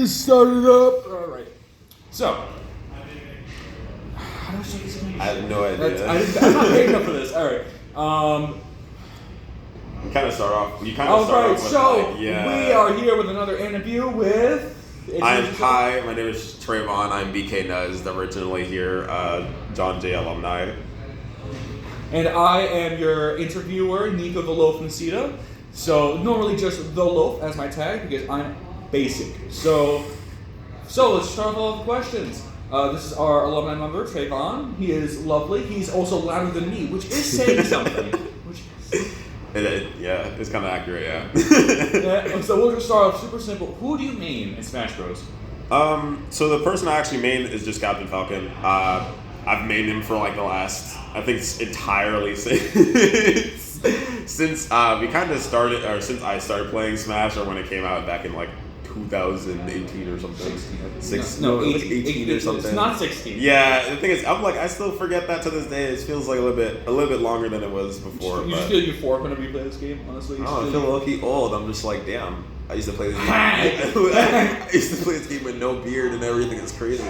start it up. All right. So, how do I start this again? I have no idea. I'm not paying enough for this. All right. You kind of start off. You kind All of start right. off with So we are here with another interview with. Hi, my name is TreyVon. I'm BK Nuz, originally here, John Jay alumni. And I am your interviewer, Nico the Loaf Nacita. So normally just the Loaf as my tag because I'm basic. So let's start off with questions. This is our alumni member, TreyVon. He is lovely. He's also louder than me, which is saying something. Yeah, it's kind of accurate, yeah. Yeah. So we'll just start off super simple. Who do you main in Smash Bros? So the person I actually main is just Captain Falcon. I've mained him for like the last, I think it's entirely since we kind of started, or since I started playing Smash, or when it came out back in like 2018 or something. 16. No, like 18 or something. It's not 16. Yeah, the thing is, I still forget that to this day. It feels like a little bit longer than it was before. You just feel euphoric whenever you play this game, honestly. I feel low-key old. I'm just like, damn. I used to play this game. I used to play this game with no beard and everything. It's crazy.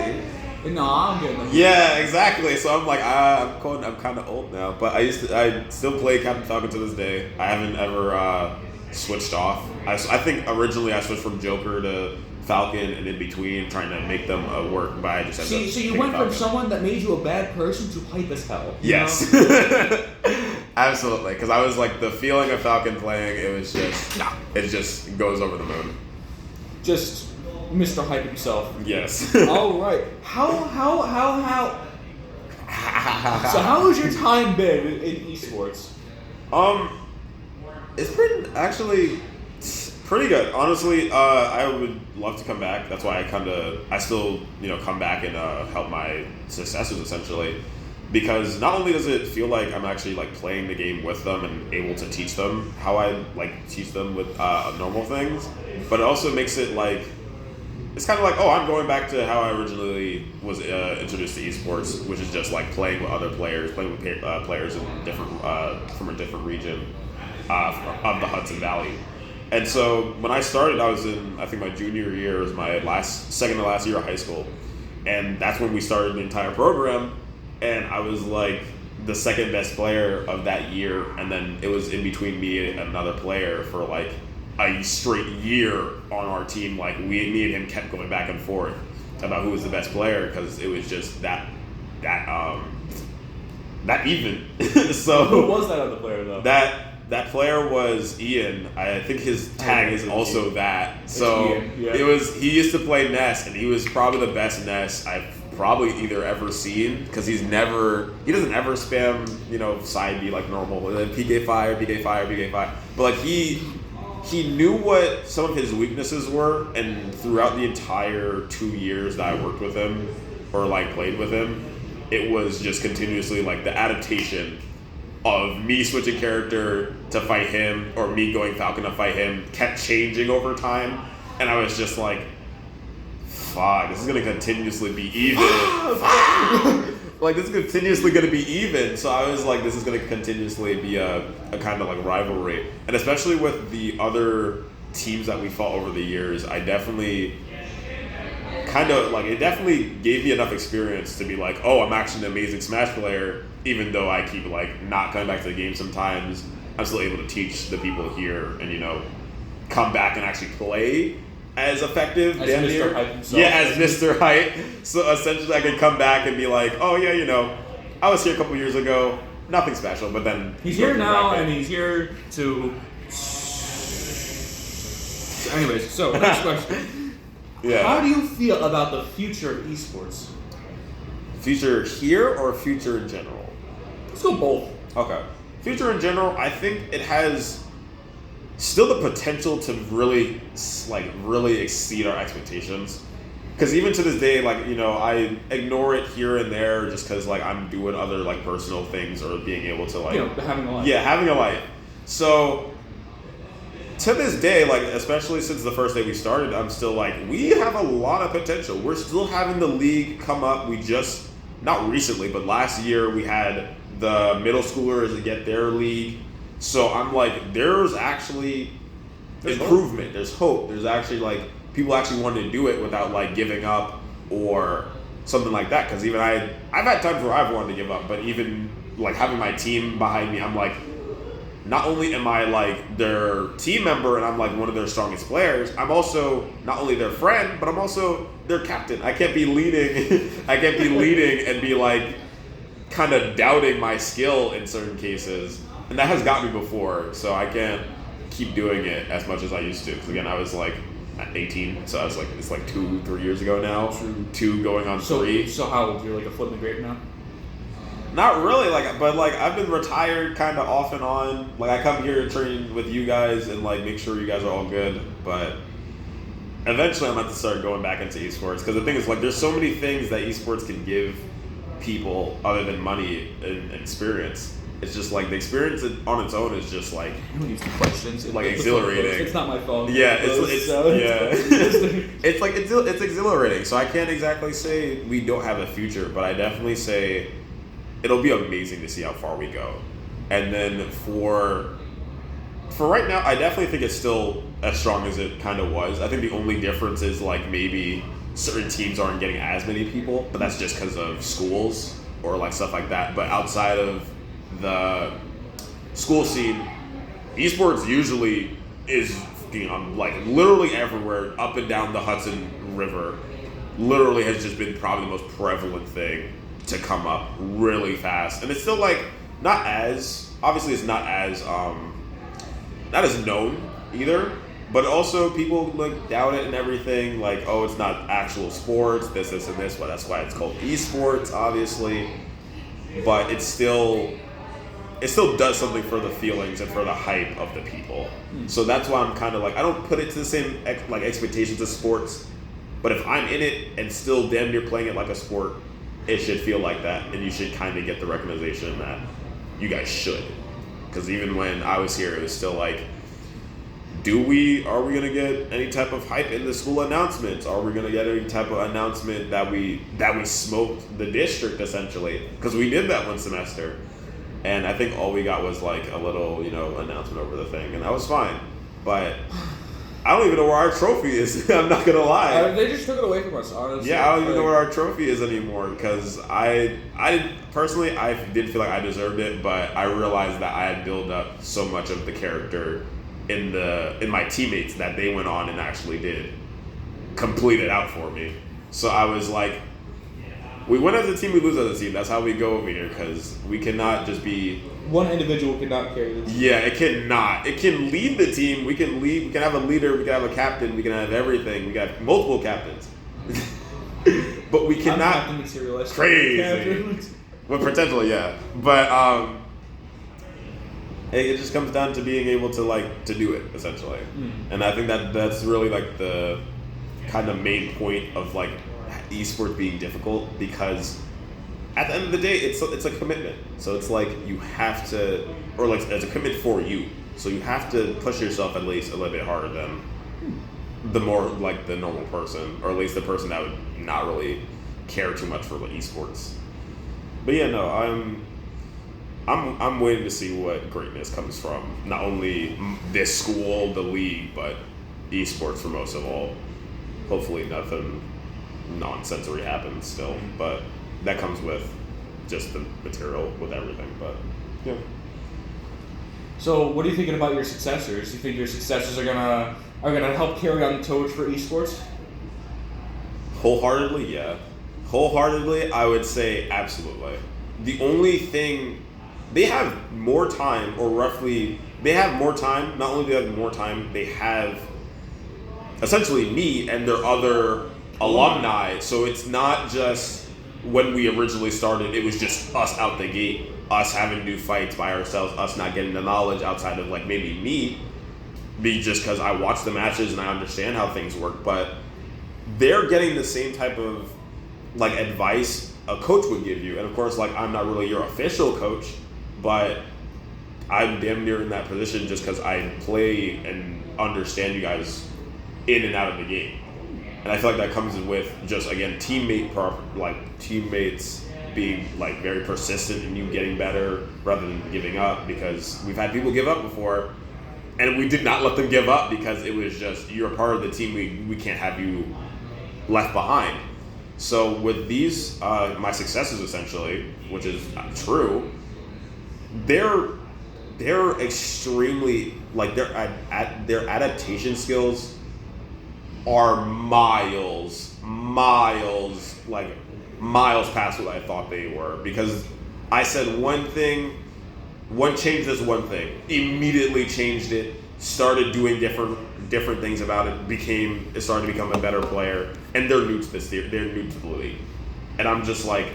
No, I'm good. Yeah, exactly. So I'm like, I'm kind of old now. But I still play Captain Falcon to this day. I haven't ever switched off. I think originally I switched from Joker to Falcon and in between, trying to make them work. But I just ended up so you went from someone that made you a bad person to hype as hell. Yes. Absolutely. Because I was like, the feeling of Falcon playing, it just goes over the moon. Just Mr. Hype himself. Yes. All right. How? So how has your time been in esports? It's been actually pretty good. Honestly, I would love to come back. That's why I still come back and help my successors essentially. Because not only does it feel like I'm actually like playing the game with them and able to teach them how I like teach them with normal things, but it also makes it like it's kind of like, oh, I'm going back to how I originally was introduced to esports, which is just like playing with other players, playing with players in different from a different region of the Hudson Valley. And so when I started, I was in, I think my junior year, it was my second to last year of high school, and that's when we started the entire program. And I was like the second best player of that year, and then it was in between me and another player for like a straight year on our team. Like me and him kept going back and forth about who was the best player because it was just that even. So who was that other player though? That player was Ian. I think his tag is also that. So Ian, yeah. He used to play Ness, and he was probably the best Ness I've probably either ever seen, because he doesn't ever spam side B like normal, PK fire, but like he knew what some of his weaknesses were, and throughout the entire 2 years that I worked with him or like played with him, it was just continuously like the adaptation of me switching character to fight him or me going Falcon to fight him kept changing over time, and I was just like, fuck, this is gonna continuously be even. Like, this is continuously gonna be even. So I was like, this is gonna continuously be a kind of like rivalry. And especially with the other teams that we fought over the years, I definitely it definitely gave me enough experience to be like, oh, I'm actually an amazing Smash player, even though I keep like not coming back to the game sometimes. I'm still able to teach the people here and come back and actually play as effective, as Mr. Hype himself. Yeah, as Mr. Hype. So essentially I could come back and be like, oh yeah, I was here a couple years ago, nothing special, but then he's here now, and he's here to... Anyways, so next question. Yeah. How do you feel about the future of esports? Future here or future in general? Let's go both. Okay. Future in general, I think it has still the potential to really exceed our expectations. Because even to this day, I ignore it here and there just because I'm doing other personal things or being able to having a life. Yeah, having a life. So to this day, especially since the first day we started, I'm still we have a lot of potential. We're still having the league come up. We just, not recently, but last year we had the middle schoolers get their league. So I'm there's actually improvement. There's hope. There's actually people actually wanted to do it without like giving up or something like that. Because even I've had times where I've wanted to give up, but even like having my team behind me, I'm like, not only am I like their team member and I'm like one of their strongest players, I'm also not only their friend, but I'm also their captain. I can't be leading and be like kind of doubting my skill in certain cases. And that has got me before, so I can't keep doing it as much as I used to. Because again, I was like at 18, so I was like, it's like 2-3 years ago now. True. 2 going on 3. So how old? You're like a foot in the grave now? Not really, but I've been retired kind of off and on. Like I come here to train with you guys and like make sure you guys are all good. But eventually, I'm going to start going back into esports because the thing is like there's so many things that esports can give people other than money and experience. It's just like the experience on its own is just like questions. Like exhilarating. It's not my phone. Yeah, it's exhilarating. So I can't exactly say we don't have a future, but I definitely say it'll be amazing to see how far we go. And then for right now, I definitely think it's still as strong as it kind of was. I think the only difference is like maybe certain teams aren't getting as many people, but that's just because of schools or like stuff like that. But outside of the school scene, esports usually is like literally everywhere up and down the Hudson River. Literally has just been probably the most prevalent thing to come up really fast, and it's still like not as known either, but also people like doubt it and everything, like, oh, it's not actual sports, this and this, well, that's why it's called esports, obviously, but it still does something for the feelings and for the hype of the people. So that's why I'm kind of like, I don't put it to the same like expectations as sports, but if I'm in it and still damn near playing it like a sport, it should feel like that, and you should kind of get the recognition that you guys should. Because even when I was here, it was still like, are we going to get any type of hype in the school announcements? Are we going to get any type of announcement that we smoked the district, essentially? Because we did that one semester. And I think all we got was like a little, announcement over the thing, and that was fine. But I don't even know where our trophy is. I'm not gonna lie. They just took it away from us, honestly. Yeah, I don't even know where our trophy is anymore because I personally did feel like I deserved it, but I realized that I had built up so much of the character in my teammates that they went on and actually did complete it out for me. So I was like, we win as a team, we lose as a team. That's how we go over here because we cannot just be... One individual cannot carry the team. Yeah, it cannot. It can lead the team. We can lead. We can have a leader. We can have a captain. We can have everything. We got multiple captains. But we cannot... Crazy. Well, potentially, yeah. But it just comes down to being able to do it, essentially. And I think that's really like the kind of main point of like esports being difficult, because at the end of the day, it's a commitment. So it's like you have to, or like it's a commitment for you. So you have to push yourself at least a little bit harder than the more like the normal person, or at least the person that would not really care too much for like esports. But yeah, no, I'm waiting to see what greatness comes from. Not only this school, the league, but esports for most of all. Hopefully nothing nonsensory happens still, but that comes with just the material, with everything. But yeah. So what are you thinking about your successors? Do you think your successors are gonna help carry on the torch for esports? Wholeheartedly, yeah. Wholeheartedly, I would say absolutely. The only thing, they have more time, or roughly, they have more time. Not only do they have more time, they have essentially me and their other alumni. So it's not just when we originally started, it was just us out the gate, us having to do fights by ourselves, us not getting the knowledge outside of like maybe me, just because I watch the matches and I understand how things work. But they're getting the same type of like advice a coach would give you. And of course, like, I'm not really your official coach, but I'm damn near in that position just because I play and understand you guys in and out of the game. And I feel like that comes with just, again, teammates being like very persistent in you getting better rather than giving up, because we've had people give up before and we did not let them give up because it was just, you're a part of the team. We can't have you left behind. So with these, my successes essentially, which is true, they're extremely, like, their adaptation skills are miles past what I thought they were, because I said one change this one thing, immediately changed it, started doing different things about it, started to become a better player, and they're new to they're new to the league. And I'm just like,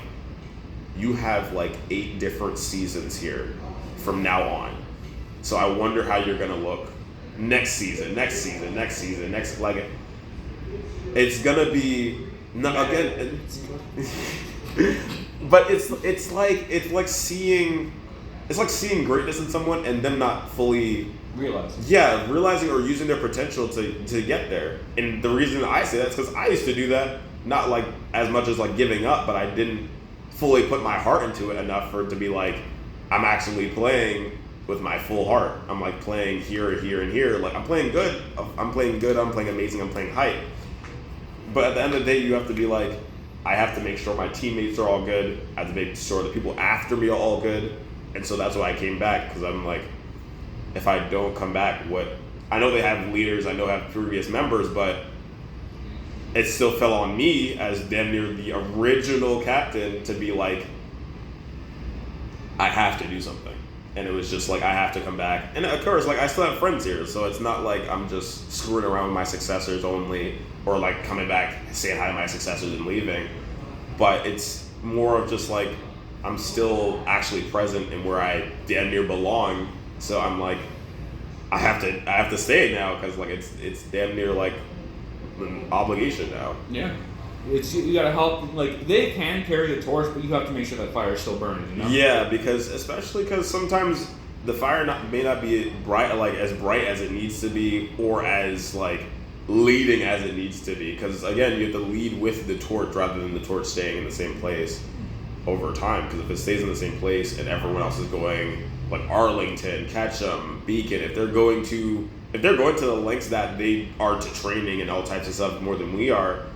you have like 8 different seasons here from now on. So I wonder how you're gonna look next season, like, it's gonna be but it's like seeing greatness in someone and them not fully realizing or using their potential to get there. And the reason I say that is because I used to do that, not like as much as like giving up, but I didn't fully put my heart into it enough for it to be like, I'm actually playing with my full heart. I'm like playing here, and here. Like, I'm playing good, I'm playing amazing, I'm playing hype. But at the end of the day, you have to be like, I have to make sure my teammates are all good. I have to make sure the people after me are all good. And so that's why I came back, because I'm like, if I don't come back, I know they have leaders, I know they have previous members, but it still fell on me as damn near the original captain to be like, I have to do something. And it was just like, I have to come back. And of course, like, I still have friends here, so it's not like I'm just screwing around with my successors only, or like coming back, saying hi to my successors and leaving. But it's more of just like, I'm still actually present in where I damn near belong. So I'm like, I have to stay now, because like it's damn near like an obligation now. Yeah. You gotta help, like, they can carry the torch, but you have to make sure that fire is still burning, you know? Yeah, especially because sometimes the fire may not be as bright as it needs to be, or as like leading as it needs to be. Because again, you have to lead with the torch rather than the torch staying in the same place over time. Because if it stays in the same place and everyone else is going, like Arlington, Ketchum, Beacon, if they're going to the lengths that they are to training and all types of stuff more than we are,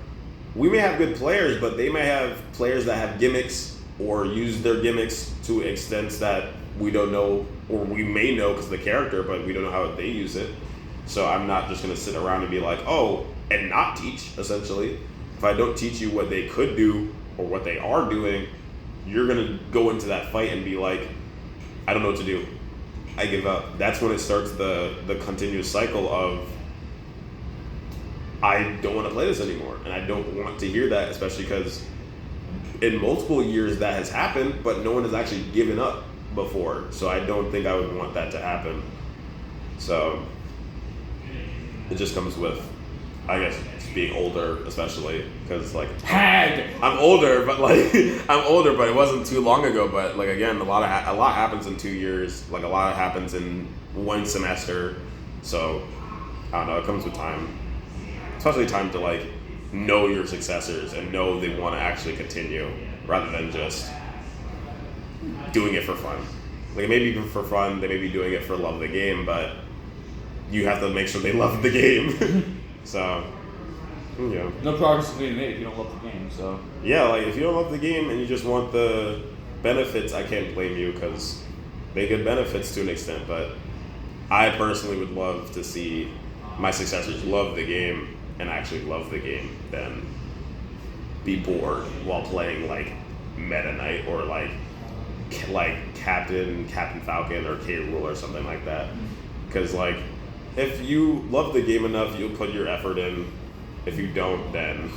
we may have good players, but they may have players that have gimmicks or use their gimmicks to extents that we don't know, or we may know because of the character, but we don't know how they use it. So I'm not just going to sit around and be like, oh, and not teach, essentially. If I don't teach you what they could do or what they are doing, you're going to go into that fight and be like, I don't know what to do. I give up. That's when it starts the continuous cycle of, I don't want to play this anymore. And I don't want to hear that, especially because in multiple years that has happened, but no one has actually given up before. So I don't think I would want that to happen. So it just comes with, I guess, just being older, especially because like I'm older, but it wasn't too long ago. But like, again, a lot happens in 2 years. Like, a lot happens in one semester. So I don't know. It comes with time. Especially time to like know your successors and know they want to actually continue, rather than just doing it for fun. Like, maybe for fun, they may be doing it for love of the game, but you have to make sure they love the game. So, you know. No progress is being made if you don't love the game. So yeah, like, if you don't love the game and you just want the benefits, I can't blame you, because they get benefits to an extent. But I personally would love to see my successors love the game and actually love the game than be bored while playing like Meta Knight or like Captain Falcon or K. Rool or something like that. Because like, if you love the game enough, you'll put your effort in. If you don't, then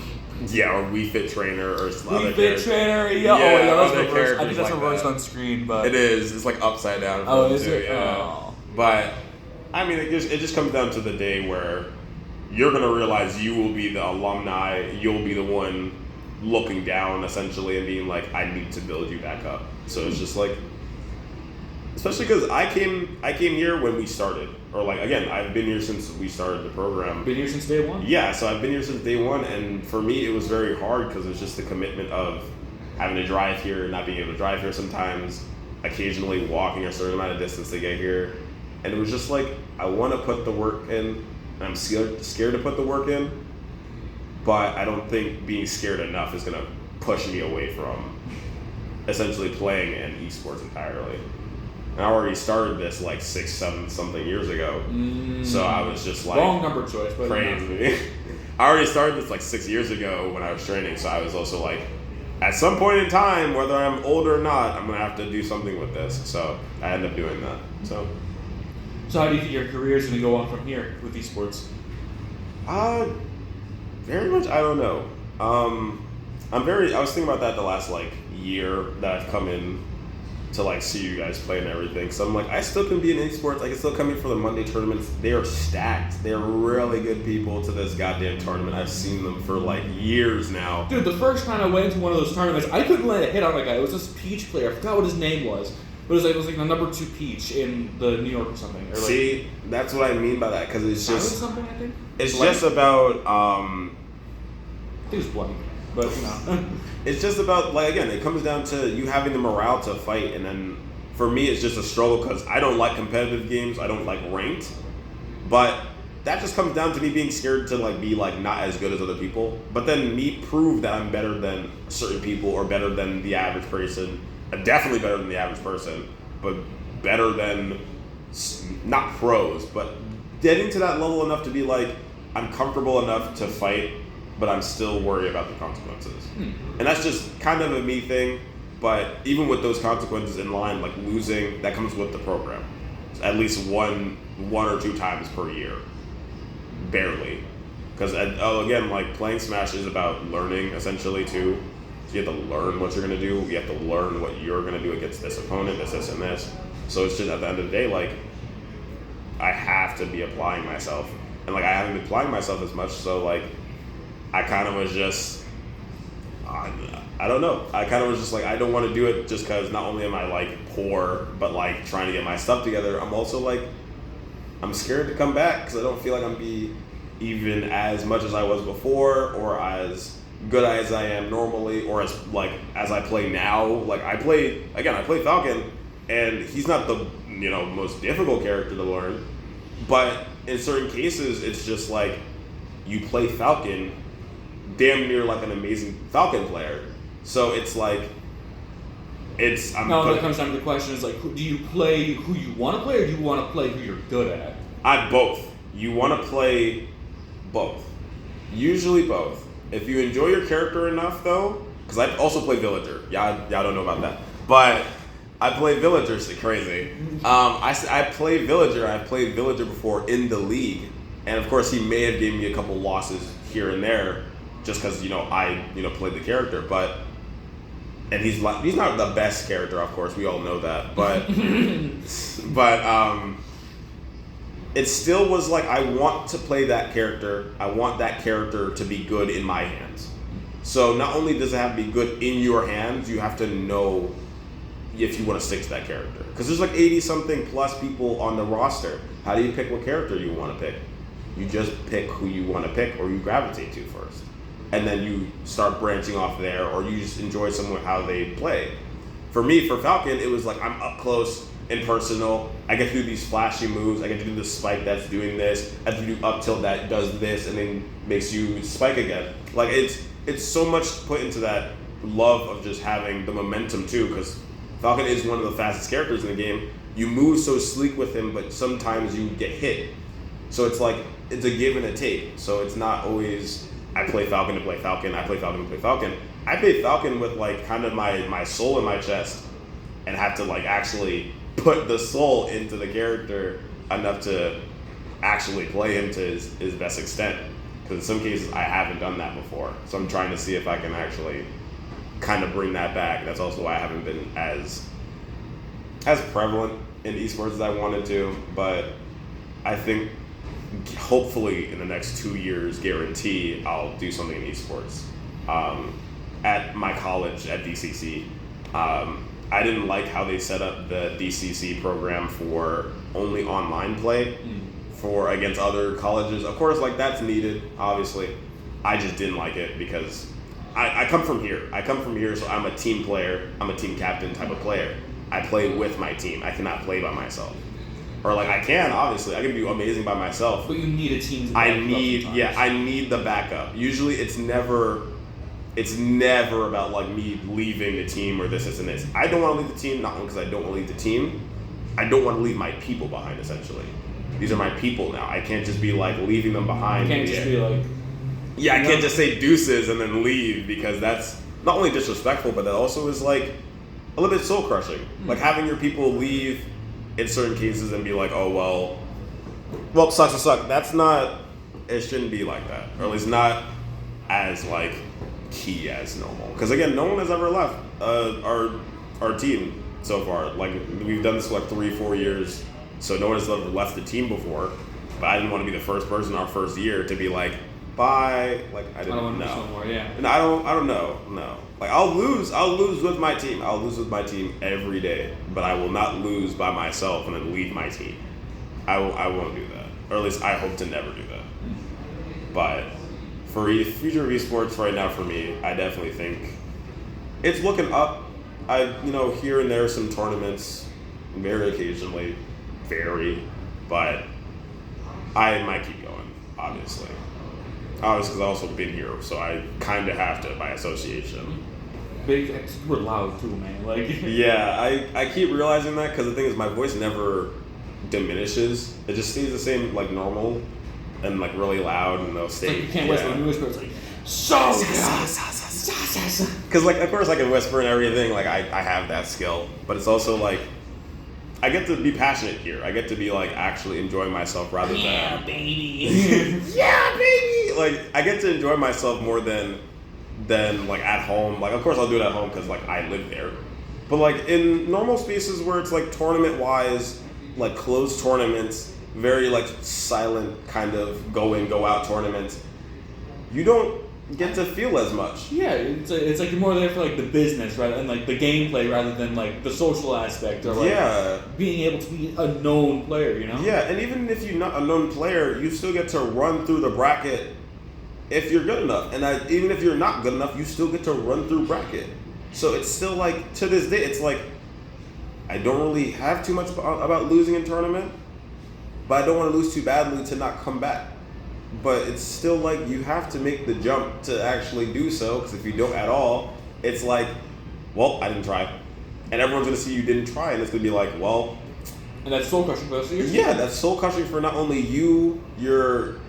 or Wii Fit Trainer or some other Trainer, that's reversed. I think that's reversed on screen, but it is. It's like upside down. Oh, is it? Yeah. Oh. But I mean, it just comes down to the day where you're gonna realize you will be the alumni. You'll be the one looking down, essentially, and being like, I need to build you back up. So it's just like, especially because I came here when we started, or like, again, I've been here since we started the program. Been here since day one? Yeah, so I've been here since day one, and for me it was very hard because it's just the commitment of having to drive here, not being able to drive here sometimes, occasionally walking a certain amount of distance to get here, And it was just like, I want to put the work in, and I'm scared to put the work in, but I don't think being scared enough is going to push me away from essentially playing in esports entirely. And I already started this like 6, 7 something years ago. So I was just like... Wrong number choice, but... Crazy. I already started this like 6 years ago when I was training, so I was also like, at some point in time, whether I'm old or not, I'm going to have to do something with this. So I ended up doing that. So how do you think your career is going to go on from here with esports? Very much, I don't know. I was thinking about that the last like year that I've come in to like see you guys play and everything. So I'm like, I still can be in esports. I can still come in for the Monday tournaments. They are stacked. They're really good people to this goddamn tournament. I've seen them for like years now. Dude, the first time I went to one of those tournaments, I couldn't land a hit on a guy. It was this Peach player. I forgot what his name was. But it was like the number 2 Peach in the New York or something. Or like, see, that's what I mean by that, because it's just something, I think. It's blank. Just about I think it was blank, but you know. It's just about, like, again, it comes down to you having the morale to fight, and then for me, it's just a struggle because I don't like competitive games. I don't like ranked, but that just comes down to me being scared to like be like not as good as other people. But then me prove that I'm better than certain people or better than the average person. Definitely better than the average person, but better than not pros, but getting to that level enough to be like I'm comfortable enough to fight, but I'm still worried about the consequences. And that's just kind of a me thing, but even with those consequences in line, like losing, that comes with the program. At least one or 2 times per year. Barely. Because, again, like playing Smash is about learning, essentially, too. So you have to learn what you're going to do. You have to learn what you're going to do against this opponent, this, and this. So it's just, at the end of the day, like, I have to be applying myself. And, like, I haven't been applying myself as much, so, like, I kind of was just, I don't know. I kind of was just like, I don't want to do it just because not only am I like poor, but like trying to get my stuff together. I'm also like, I'm scared to come back because I don't feel like I'm be even as much as I was before or as good as I am normally or as like as I play now. Like I play Falcon and he's not the, most difficult character to learn, but in certain cases, it's just like you play Falcon damn near like an amazing Falcon player. So it's like, that comes down to the question is like, do you play who you want to play or do you want to play who you're good at? Both. You want to play both. Usually both. If you enjoy your character enough though, because I also play Villager. Y'all don't know about that. But I play Villager, it's crazy. I play Villager. I've played Villager before in the league. And of course he may have given me a couple losses here and there just because, I played the character. And he's not the best character, of course. We all know that, but it still was like I want to play that character. I want that character to be good in my hands. So not only does it have to be good in your hands, you have to know if you want to stick to that character. Because there's like 80-something plus people on the roster. How do you pick what character you want to pick? You just pick who you want to pick or you gravitate to first. And then you start branching off there, or you just enjoy someone how they play. For me, for Falcon, it was like I'm up close and personal. I get to do these flashy moves. I get to do the spike that's doing this. I have to do up tilt that does this and then makes you spike again. Like it's so much put into that love of just having the momentum too, because Falcon is one of the fastest characters in the game. You move so sleek with him, but sometimes you get hit. So it's like it's a give and a take. So it's not always I play Falcon to play Falcon, I play Falcon to play Falcon. I play Falcon with like kind of my soul in my chest and have to like actually put the soul into the character enough to actually play him to his best extent. Because in some cases I haven't done that before. So I'm trying to see if I can actually kind of bring that back. That's also why I haven't been as prevalent in esports as I wanted to. But I think hopefully in the next 2 years, guarantee I'll do something in esports. At my college at DCC, I didn't like how they set up the DCC program for only online play for against other colleges. Of course, like that's needed, obviously. I just didn't like it because I come from here. So I'm a team player. I'm a team captain type of player. I play with my team. I cannot play by myself. Or like I can obviously I can be amazing by myself. But you need a team to I need the backup. Usually it's never about like me leaving the team or this and this. I don't want to leave the team, not only because I don't want to leave the team, I don't want to leave my people behind essentially. These are my people now. I can't just be like leaving them behind. You can't just be like I can't just say deuces and then leave because that's not only disrespectful, but that also is like a little bit soul crushing. Like having your people leave in certain cases and be like, oh well sucks to suck. That's not, it shouldn't be like that, or at least not as like key as normal. Because again, no one has ever left our team so far. Like we've done this for like 3-4 years, so no one has ever left the team before. But I didn't want to be the first person our first year to be like, bye. Like I don't know. Somewhere, yeah. And I don't know. No. Like I'll lose with my team. I'll lose with my team every day. But I will not lose by myself and then leave my team. I won't do that. Or at least I hope to never do that. But for future of esports right now for me, I definitely think it's looking up. Here and there some tournaments, very occasionally, but I might keep going, obviously. Obviously, because I've also been here, so I kind of have to by association. We're loud too, man. Like yeah, I keep realizing that because the thing is, my voice never diminishes. It just stays the same, like normal, and like really loud, and they'll stay. Like you can't whisper. When you whisper, it's like so. Because like, of course, I can whisper and everything. Like I have that skill, but it's also like I get to be passionate here. I get to be like actually enjoying myself rather than baby. yeah, baby. Like I get to enjoy myself more than like at home. Like of course I'll do it at home because like I live there. But like in normal spaces where it's like tournament wise, like closed tournaments, very like silent kind of go in go out tournaments, you don't get to feel as much. Yeah, it's like you're more there for like the business rather than like the gameplay rather than like the social aspect or like being able to be a known player, you know? Yeah, and even if you're not a known player, you still get to run through the bracket if you're good enough. And even if you're not good enough, you still get to run through bracket. So it's still like, to this day, it's like, I don't really have too much about losing in tournament, but I don't want to lose too badly to not come back. But it's still like you have to make the jump to actually do so, because if you don't at all, it's like, well, I didn't try. And everyone's going to see you didn't try, and it's going to be like, well... And that's soul crushing for us. Yeah, that's soul crushing for not only you, your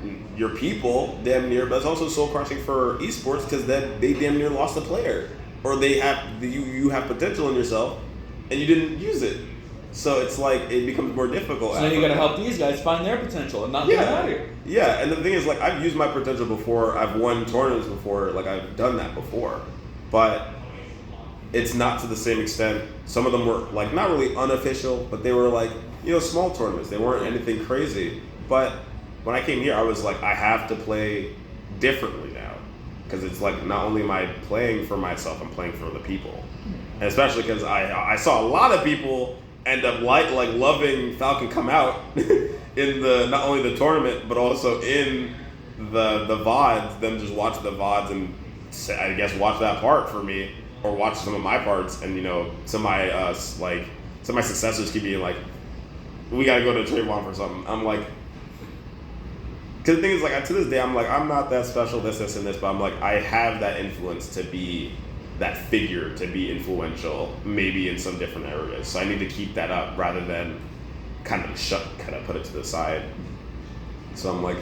people, damn near, but it's also soul crushing for esports, because then they damn near lost a player. Or you have potential in yourself, and you didn't use it. So it's like, it becomes more difficult. So then you gotta help these guys find their potential and not get out of here. Yeah, and the thing is, like, I've used my potential before, I've won tournaments before, like, I've done that before. But it's not to the same extent. Some of them were, like, not really unofficial, but they were, like, small tournaments. They weren't anything crazy. But when I came here, I was like, I have to play differently now. Because it's like, not only am I playing for myself, I'm playing for the people. And especially because I saw a lot of people end up like loving Falcon come out in the not only the tournament but also in the VODs. Them just watch the VODs and I guess watch that part for me, or watch some of my parts, and some of my successors keep being like, we gotta go to TreyVon for something. I'm like, because the thing is, like, to this day I'm like, I'm not that special, this and this, but I'm like, I have that influence to be that figure, to be influential, maybe in some different areas. So I need to keep that up rather than kind of put it to the side. So I'm like,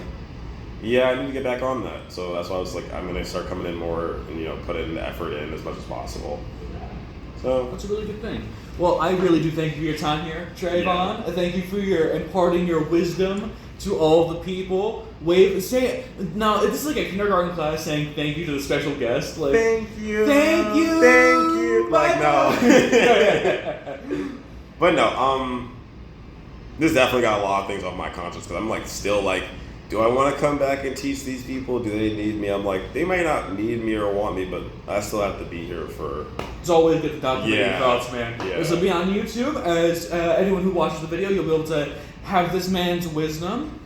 yeah, I need to get back on that. So that's why I was like, I'm gonna start coming in more and put in the effort in as much as possible. So that's a really good thing. Well, I really do thank you for your time here, TreyVon. Yeah. Thank you for imparting your wisdom to all the people. Say it. Now, this is like a kindergarten class saying thank you to the special guest. Like, thank you. Thank you. Thank you. Like, no. But no, this definitely got a lot of things off my conscience, because I'm like, still like, do I want to come back and teach these people? Do they need me? I'm like, they might not need me or want me, but I still have to be here for... It's always good to document your thoughts, man. Yeah. This will be on YouTube. As anyone who watches the video, you'll be able to have this man's wisdom.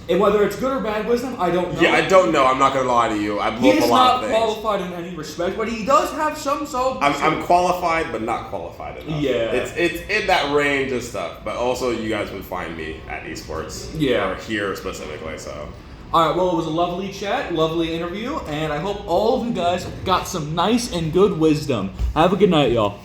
And whether it's good or bad wisdom, I don't know. Yeah, I don't know. I'm not gonna lie to you. I He blew up is a lot not of things. qualified in any respect, but he does have some solid. I'm qualified, but not qualified enough. Yeah. It's in that range of stuff. But also, you guys would find me at esports. Yeah. Or here specifically. So. All right, well, it was a lovely chat, lovely interview, and I hope all of you guys got some nice and good wisdom. Have a good night, y'all.